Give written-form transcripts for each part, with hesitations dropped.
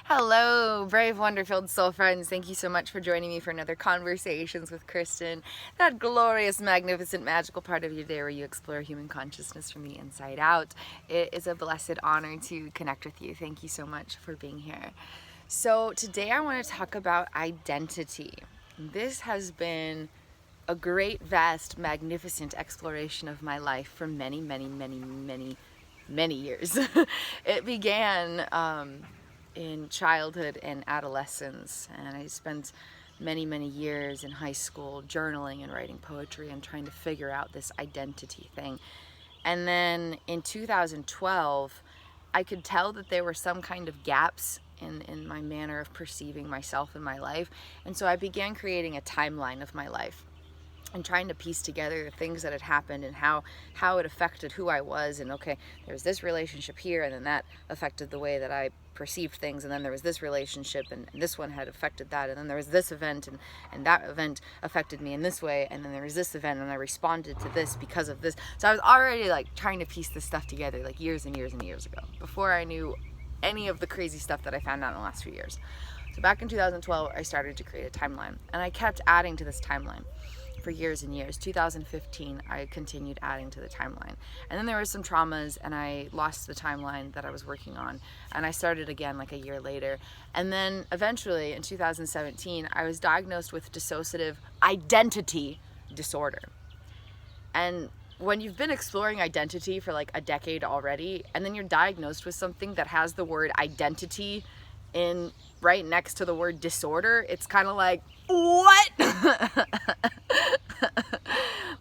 Hello, brave, wonder-filled soul friends. Thank you so much for joining me for another Conversations with Kristin, that glorious, magnificent, magical part of your day where you explore human consciousness from the inside out. It is a blessed honor to connect with you. Thank you so much for being here. So today I want to talk about identity. This has been a great, vast, magnificent exploration of my life for many, many, many, many, many years. It began in childhood and adolescence, and I spent many, many years in high school journaling and writing poetry and trying to figure out this identity thing. And then in 2012, I could tell that there were some kind of gaps in my manner of perceiving myself in my life, and so I began creating a timeline of my life and trying to piece together the things that had happened and how it affected who I was. And okay, there was this relationship here, and then that affected the way that I perceived things, and then there was this relationship, and this one had affected that, and then there was this event, and that event affected me in this way, and then there was this event, and I responded to this because of this. So I was already like trying to piece this stuff together like years and years and years ago, before I knew any of the crazy stuff that I found out in the last few years. So back in 2012, I started to create a timeline, and I kept adding to this timeline for years and years. 2015, I continued adding to the timeline. And then there were some traumas, and I lost the timeline that I was working on. And I started again like a year later. And then eventually, in 2017, I was diagnosed with dissociative identity disorder. And when you've been exploring identity for like a decade already, and then you're diagnosed with something that has the word identity in right next to the word disorder, it's kind of like, what?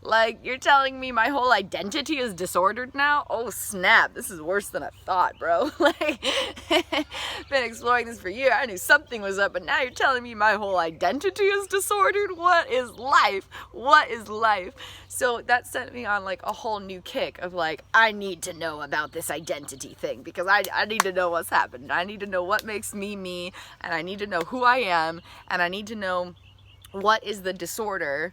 Like, you're telling me my whole identity is disordered now? Oh snap, this is worse than I thought, bro. Like, been exploring this for years. I knew something was up, but now you're telling me my whole identity is disordered? What is life? What is life? So that sent me on like a whole new kick of like, I need to know about this identity thing, because I need to know what's happened. I need to know what makes me me, and I need to know who I am, and I need to know what is the disorder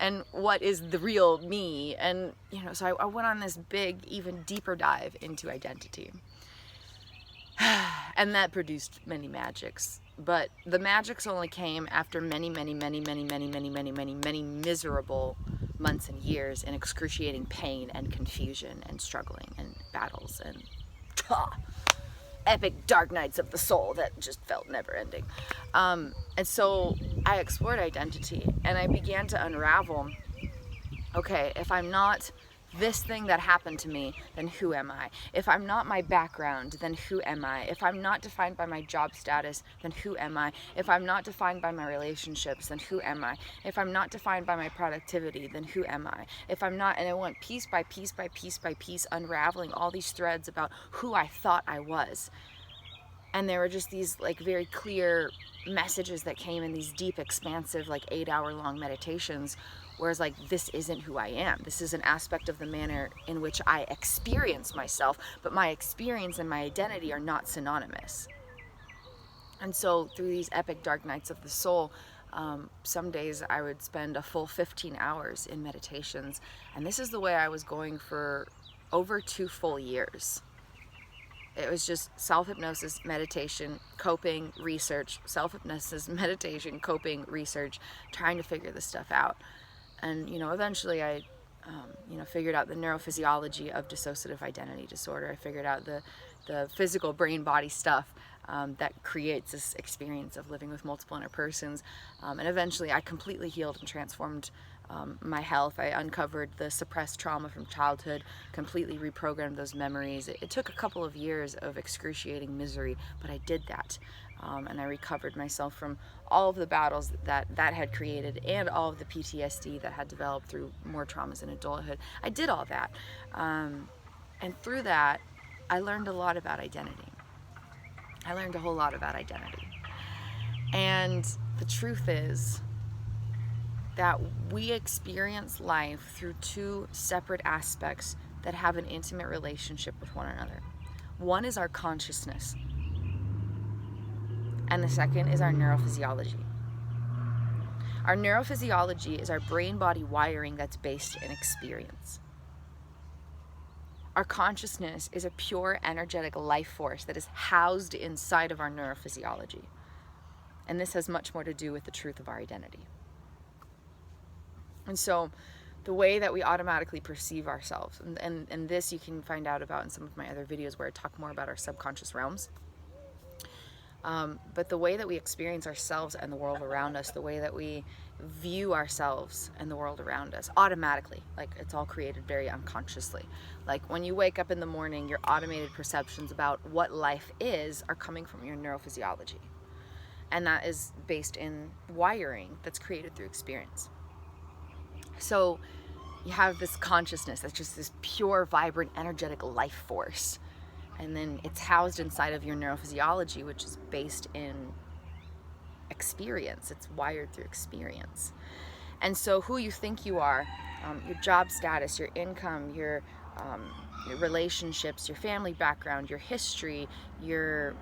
and what is the real me. And so I went on this big, even deeper dive into identity, and that produced many magics. But the magics only came after many, many, many, many, many, many, many, many, many miserable months and years in excruciating pain and confusion and struggling and battles and epic dark nights of the soul that just felt never ending. And so I explored identity, and I began to unravel, okay, if I'm not this thing that happened to me, then who am I? If I'm not my background, then who am I? If I'm not defined by my job status, then who am I? If I'm not defined by my relationships, then who am I? If I'm not defined by my productivity, then who am I? If I'm not, and I went piece by piece by piece by piece, unraveling all these threads about who I thought I was. And there were just these like very clear messages that came in these deep, expansive, like 8-hour-long meditations, whereas like, this isn't who I am. This is an aspect of the manner in which I experience myself, but my experience and my identity are not synonymous. And so through these epic dark nights of the soul, some days I would spend a full 15 hours in meditations, and this is the way I was going for over 2 full years. It was just self-hypnosis, meditation, coping, research, self-hypnosis, meditation, coping, research, trying to figure this stuff out. And, eventually I, figured out the neurophysiology of dissociative identity disorder. I figured out the physical brain-body stuff that creates this experience of living with multiple inner persons. And eventually I completely healed and transformed my health. I uncovered the suppressed trauma from childhood, completely reprogrammed those memories. It took a couple of years of excruciating misery, but I did that. And I recovered myself from all of the battles that had created, and all of the PTSD that had developed through more traumas in adulthood. I did all that. And through that, I learned a lot about identity. I learned a whole lot about identity. And the truth is that we experience life through 2 separate aspects that have an intimate relationship with one another. One is our consciousness, and the second is our neurophysiology. Our neurophysiology is our brain-body wiring that's based in experience. Our consciousness is a pure energetic life force that is housed inside of our neurophysiology. And this has much more to do with the truth of our identity. And so the way that we automatically perceive ourselves, and this you can find out about in some of my other videos where I talk more about our subconscious realms. But the way that we experience ourselves and the world around us, the way that we view ourselves and the world around us automatically, like it's all created very unconsciously. Like when you wake up in the morning, your automated perceptions about what life is are coming from your neurophysiology. And that is based in wiring that's created through experience. So you have this consciousness that's just this pure, vibrant, energetic life force. And then it's housed inside of your neurophysiology, which is based in experience. It's wired through experience. And so who you think you are, your job status, your income, your relationships, your family background, your history, your,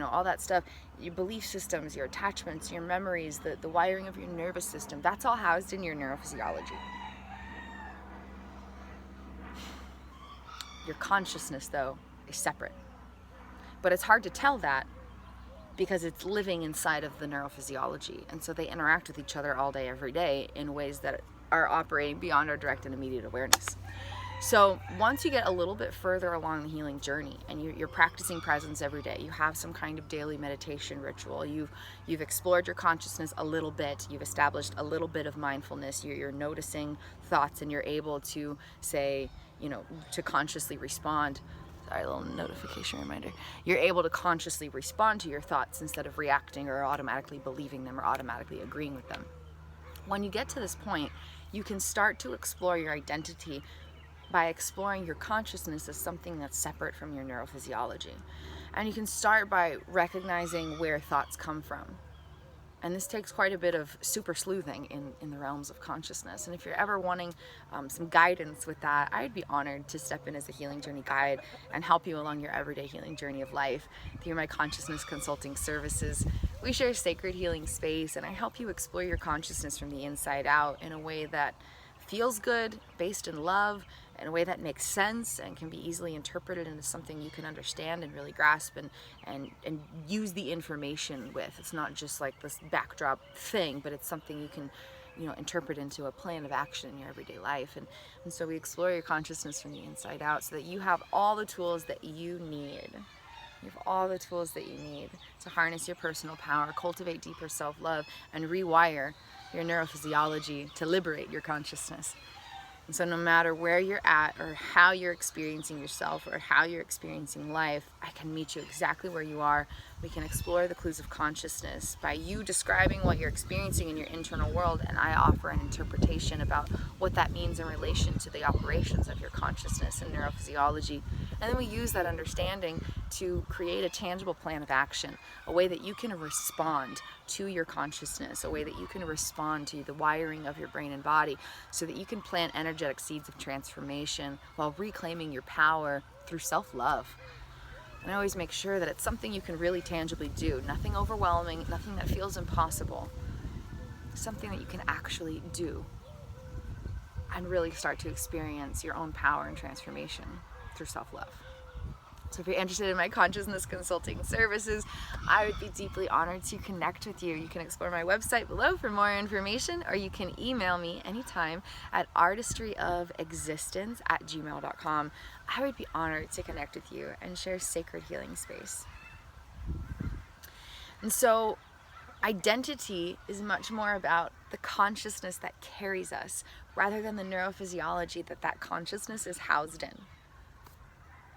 all that stuff, your belief systems, your attachments, your memories, the wiring of your nervous system, that's all housed in your neurophysiology. Your consciousness, though, is separate. But it's hard to tell that because it's living inside of the neurophysiology. And so they interact with each other all day, every day in ways that are operating beyond our direct and immediate awareness. So once you get a little bit further along the healing journey and you're practicing presence every day, you have some kind of daily meditation ritual, you've explored your consciousness a little bit, you've established a little bit of mindfulness, you're noticing thoughts and you're able to say, to consciously respond. Sorry, a little notification reminder. You're able to consciously respond to your thoughts instead of reacting or automatically believing them or automatically agreeing with them. When you get to this point, you can start to explore your identity by exploring your consciousness as something that's separate from your neurophysiology. And you can start by recognizing where thoughts come from. And this takes quite a bit of super sleuthing in the realms of consciousness. And if you're ever wanting some guidance with that, I'd be honored to step in as a healing journey guide and help you along your everyday healing journey of life through my consciousness consulting services. We share sacred healing space, and I help you explore your consciousness from the inside out in a way that feels good, based in love, in a way that makes sense and can be easily interpreted into something you can understand and really grasp and use the information with. It's not just like this backdrop thing, but it's something you can interpret into a plan of action in your everyday life. And so we explore your consciousness from the inside out so that you have all the tools that you need. You have all the tools that you need to harness your personal power, cultivate deeper self-love, and rewire your neurophysiology to liberate your consciousness. And so no matter where you're at or how you're experiencing yourself or how you're experiencing life, I can meet you exactly where you are. We can explore the clues of consciousness by you describing what you're experiencing in your internal world, and I offer an interpretation about what that means in relation to the operations of your consciousness and neurophysiology. And then we use that understanding to create a tangible plan of action, a way that you can respond to your consciousness, a way that you can respond to the wiring of your brain and body so that you can plant energetic seeds of transformation while reclaiming your power through self-love. And I always make sure that it's something you can really tangibly do, nothing overwhelming, nothing that feels impossible, something that you can actually do and really start to experience your own power and transformation through self-love. So if you're interested in my consciousness consulting services, I would be deeply honored to connect with you. You can explore my website below for more information, or you can email me anytime at artistryofexistence@gmail.com. I would be honored to connect with you and share sacred healing space. And so identity is much more about the consciousness that carries us rather than the neurophysiology that consciousness is housed in.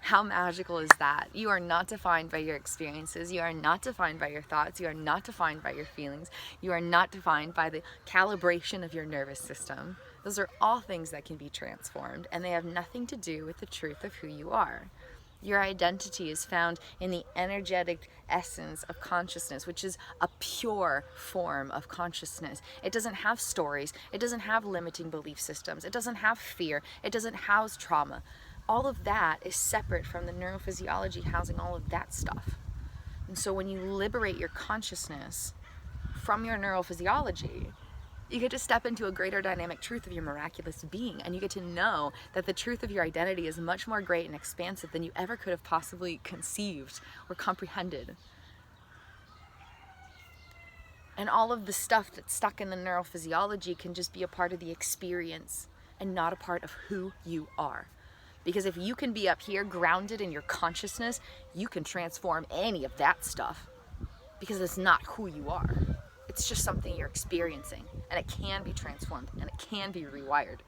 How magical is that? You are not defined by your experiences. You are not defined by your thoughts. You are not defined by your feelings. You are not defined by the calibration of your nervous system. Those are all things that can be transformed, and they have nothing to do with the truth of who you are. Your identity is found in the energetic essence of consciousness, which is a pure form of consciousness. It doesn't have stories. It doesn't have limiting belief systems. It doesn't have fear. It doesn't house trauma. All of that is separate from the neurophysiology housing all of that stuff. And so when you liberate your consciousness from your neurophysiology, You get to step into a greater dynamic truth of your miraculous being, and you get to know that the truth of your identity is much more great and expansive than you ever could have possibly conceived or comprehended. And all of the stuff that's stuck in the neurophysiology can just be a part of the experience and not a part of who you are. Because if you can be up here grounded in your consciousness, you can transform any of that stuff. Because it's not who you are. It's just something you're experiencing. And it can be transformed. And it can be rewired.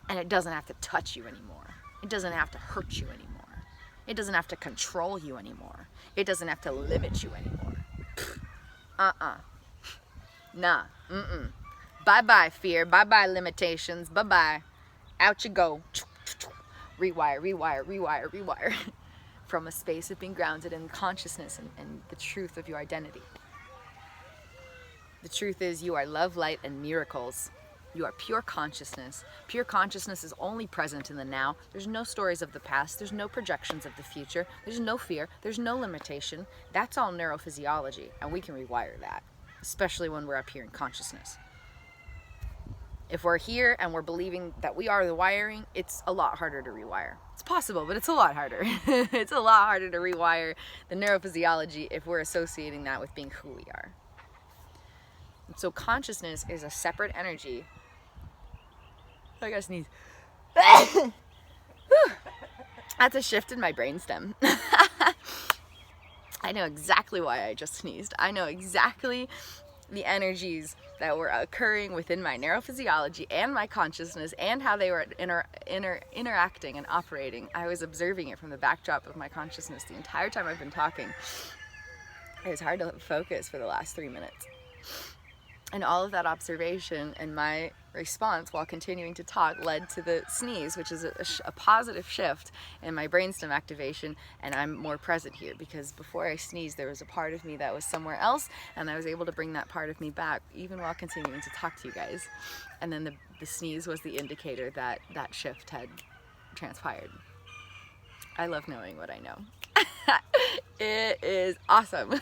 And it doesn't have to touch you anymore. It doesn't have to hurt you anymore. It doesn't have to control you anymore. It doesn't have to limit you anymore. Nah. Bye-bye, fear. Bye-bye, limitations. Bye-bye. Out you go. Rewire, rewire, rewire, rewire. From a space of being grounded in consciousness and the truth of your identity. The truth is you are love, light, and miracles. You are pure consciousness. Pure consciousness is only present in the now. There's no stories of the past. There's no projections of the future. There's no fear. There's no limitation. That's all neurophysiology, and we can rewire that, especially when we're up here in consciousness. If we're here and we're believing that we are the wiring, it's a lot harder to rewire. It's possible, but it's a lot harder. It's a lot harder to rewire the neurophysiology if we're associating that with being who we are. And so consciousness is a separate energy. I gotta sneeze. That's a shift in my brainstem. I know exactly why I just sneezed. I know exactly the energies that were occurring within my neurophysiology and my consciousness and how they were interacting and operating. I was observing it from the backdrop of my consciousness the entire time I've been talking. It was hard to focus for the last 3 minutes. And all of that observation and my response while continuing to talk led to the sneeze, which is a positive shift in my brainstem activation, and I'm more present here because before I sneezed there was a part of me that was somewhere else, and I was able to bring that part of me back even while continuing to talk to you guys. And then the sneeze was the indicator that that shift had transpired. I love knowing what I know. It is awesome.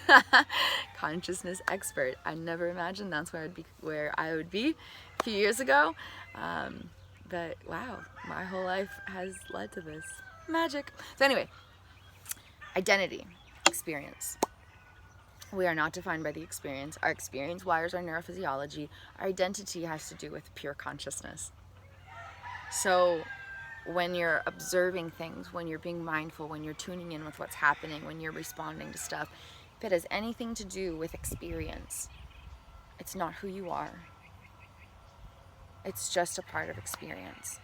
Consciousness expert. I never imagined that's where I would be a few years ago. But wow, my whole life has led to this. Magic. So anyway, identity, experience. We are not defined by the experience. Our experience wires our neurophysiology. Our identity has to do with pure consciousness. So when you're observing things, when you're being mindful, when you're tuning in with what's happening, when you're responding to stuff, if it has anything to do with experience, it's not who you are. It's just a part of experience.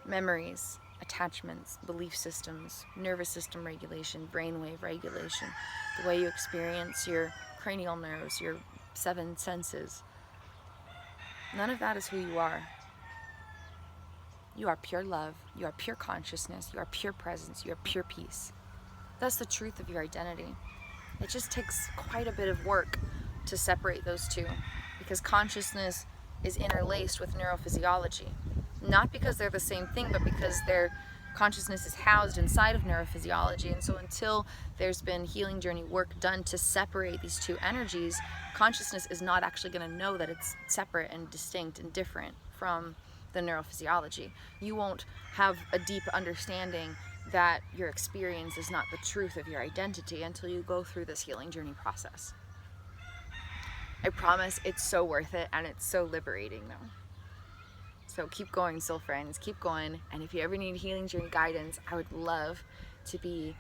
Memories, attachments, belief systems, nervous system regulation, brainwave regulation, the way you experience your cranial nerves, your 7 senses, none of that is who you are. You are pure love, you are pure consciousness, you are pure presence, you are pure peace. That's the truth of your identity. It just takes quite a bit of work to separate those two, because consciousness is interlaced with neurophysiology. Not because they're the same thing, but because their consciousness is housed inside of neurophysiology. And so until there's been healing journey work done to separate these two energies, consciousness is not actually going to know that it's separate and distinct and different from the neurophysiology. You won't have a deep understanding that your experience is not the truth of your identity until you go through this healing journey process. I promise it's so worth it, and it's so liberating though. So keep going, soul friends, keep going. And if you ever need healing journey guidance, I would love to be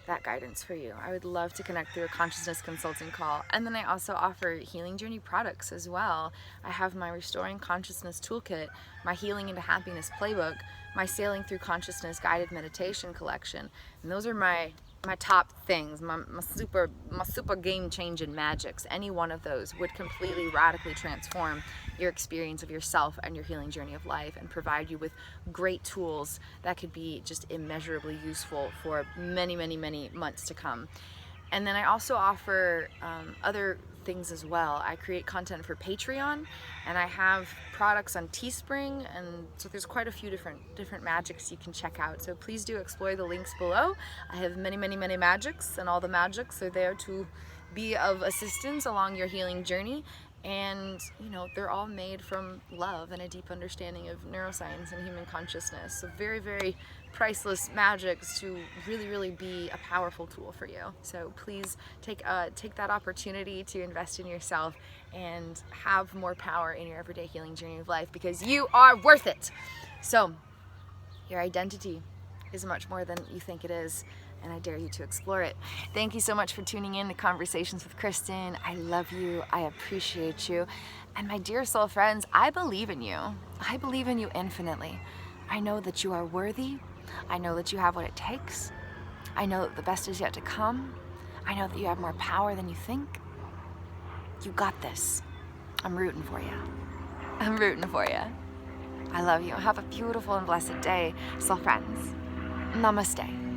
that guidance for you. I would love to connect through a consciousness consulting call. And then I also offer healing journey products as well. I have my Restoring Consciousness Toolkit, my Healing into Happiness PLAYbook, my Sailing Through Consciousness Guided Meditation collection. And those are my top things, my super game-changing magics. Any one of those would completely radically transform your experience of yourself and your healing journey of life, and provide you with great tools that could be just immeasurably useful for many, many, many months to come. And then I also offer other things as well. I create content for Patreon, and I have products on Teespring, and so there's quite a few different magics you can check out. So please do explore the links below. I have many, many, many magics, and all the magics are there to be of assistance along your healing journey. And, you know, they're all made from love and a deep understanding of neuroscience and human consciousness. So very, very priceless magics to really, really be a powerful tool for you. So please take that opportunity to invest in yourself and have more power in your everyday healing journey of life, because you are worth it. So your identity is much more than you think it is, and I dare you to explore it. Thank you so much for tuning in to Conversations with Kristin. I love you. I appreciate you. And my dear soul friends, I believe in you. I believe in you infinitely. I know that you are worthy. I know that you have what it takes. I know that the best is yet to come. I know that you have more power than you think. You got this. I'm rooting for you. I'm rooting for you. I love you. Have a beautiful and blessed day, soul friends. Namaste.